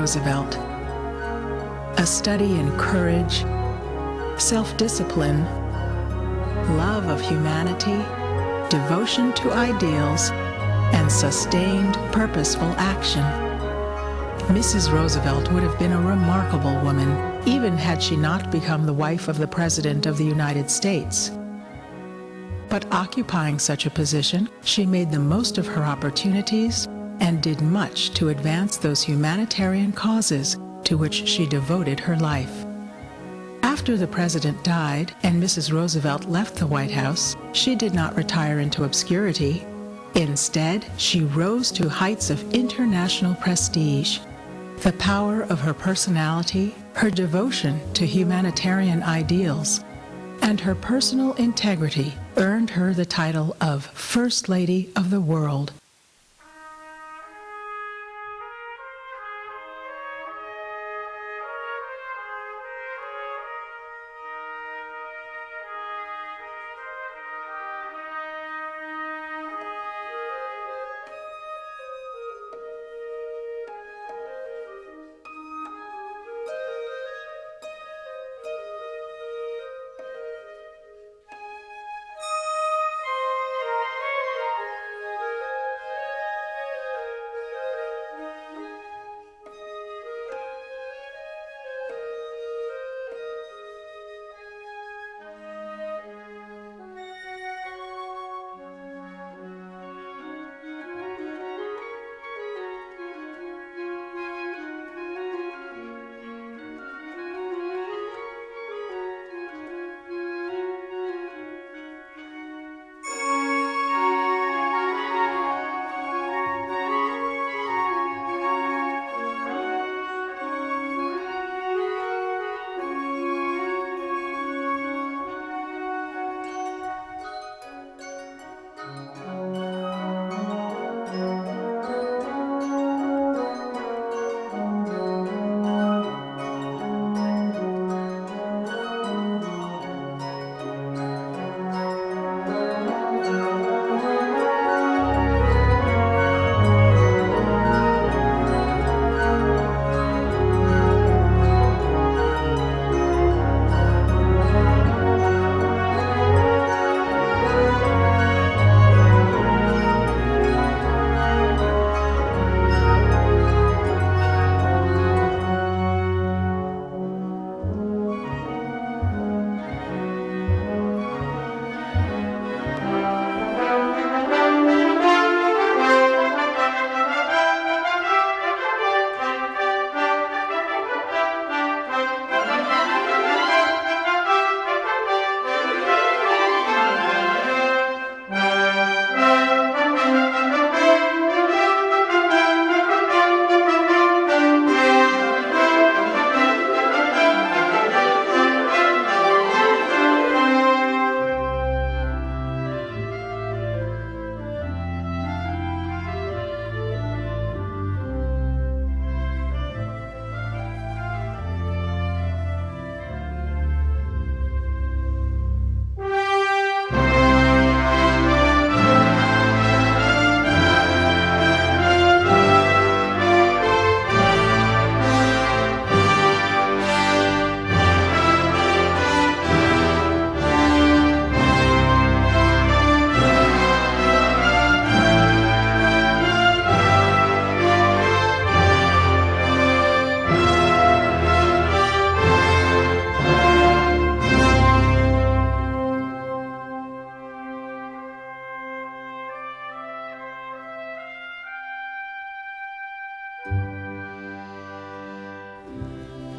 Roosevelt. A study in courage, self-discipline, love of humanity, devotion to ideals, and sustained, purposeful action. Mrs. Roosevelt would have been a remarkable woman, even had she not become the wife of the President of the United States. But occupying such a position, she made the most of her opportunities and did much to advance those humanitarian causes to which she devoted her life. After the President died and Mrs. Roosevelt left the White House, she did not retire into obscurity. Instead, she rose to heights of international prestige. The power of her personality, her devotion to humanitarian ideals, and her personal integrity earned her the title of First Lady of the World.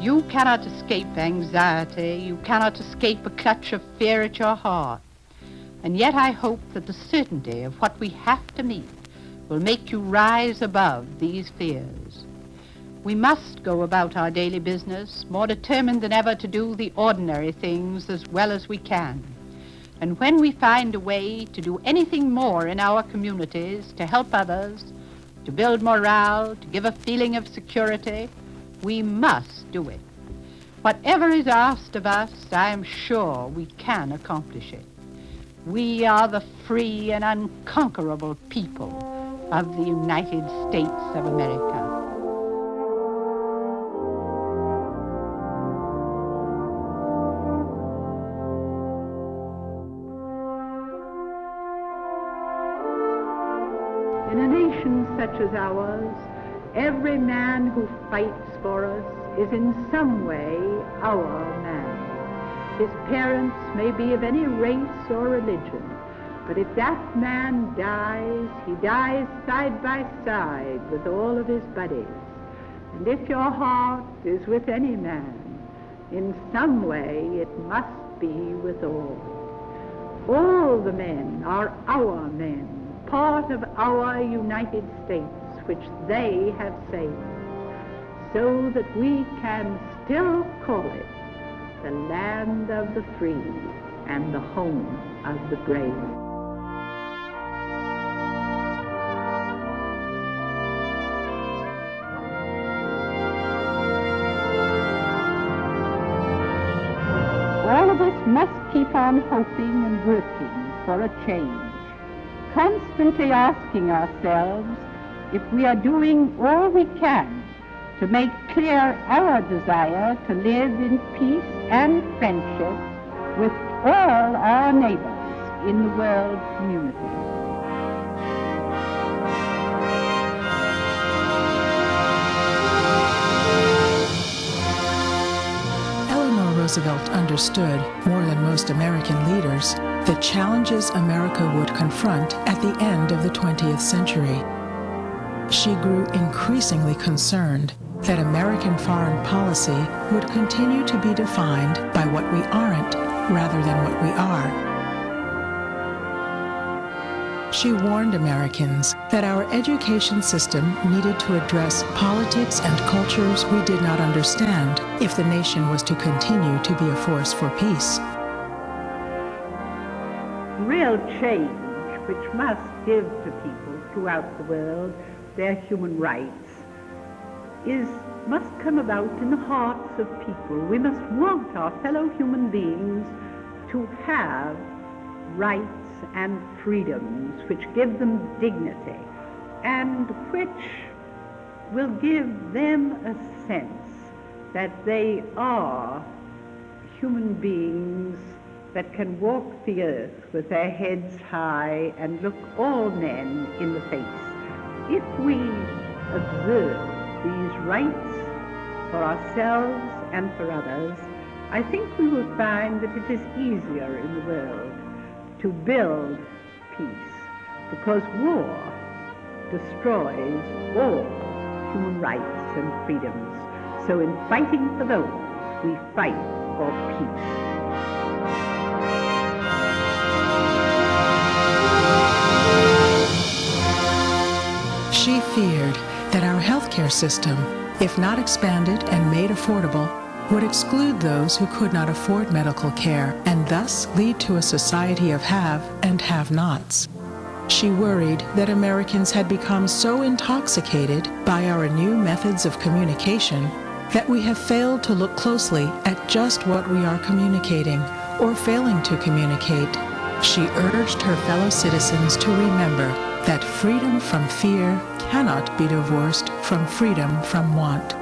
You cannot escape anxiety. You cannot escape a clutch of fear at your heart. And yet I hope that the certainty of what we have to meet will make you rise above these fears. We must go about our daily business more determined than ever to do the ordinary things as well as we can. And when we find a way to do anything more in our communities to help others, to build morale, to give a feeling of security, we must do it. Whatever is asked of us, I am sure we can accomplish it. We are the free and unconquerable people of the United States of America. nation such as ours, every man who fights for us is in some way our man. His parents may be of any race or religion, but if that man dies, he dies side by side with all of his buddies. And if your heart is with any man, in some way it must be with all. All the men are our men, part of our United States, which they have saved, so that we can still call it the land of the free and the home of the brave. All of us must keep on hoping and working for a change, constantly asking ourselves if we are doing all we can to make clear our desire to live in peace and friendship with all our neighbors in the world community. Eleanor Roosevelt understood, more than most American leaders, the challenges America would confront at the end of the 20th century. She grew increasingly concerned that American foreign policy would continue to be defined by what we aren't rather than what we are. She warned Americans that our education system needed to address politics and cultures we did not understand if the nation was to continue to be a force for peace. Real change, which must give to people throughout the world their human rights, must come about in the hearts of people. We must want our fellow human beings to have rights and freedoms which give them dignity and which will give them a sense that they are human beings that can walk the earth with their heads high and look all men in the face. If we observe these rights for ourselves and for others, I think we will find that it is easier in the world to build peace, because war destroys all human rights and freedoms. So in fighting for those, we fight for peace. She feared that our healthcare system, if not expanded and made affordable, would exclude those who could not afford medical care and thus lead to a society of have and have-nots. She worried that Americans had become so intoxicated by our new methods of communication that we have failed to look closely at just what we are communicating or failing to communicate. She urged her fellow citizens to remember that freedom from fear cannot be divorced from freedom from want.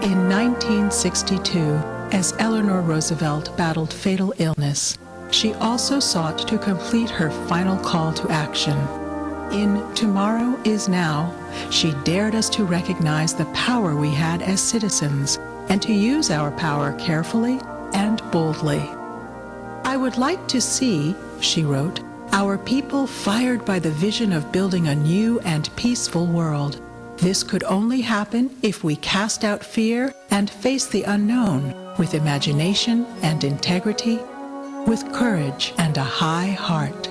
In 1962, as Eleanor Roosevelt battled fatal illness, she also sought to complete her final call to action. In Tomorrow is Now, she dared us to recognize the power we had as citizens and to use our power carefully and boldly. I would like to see, she wrote, our people fired by the vision of building a new and peaceful world. This could only happen if we cast out fear and face the unknown with imagination and integrity, with courage and a high heart.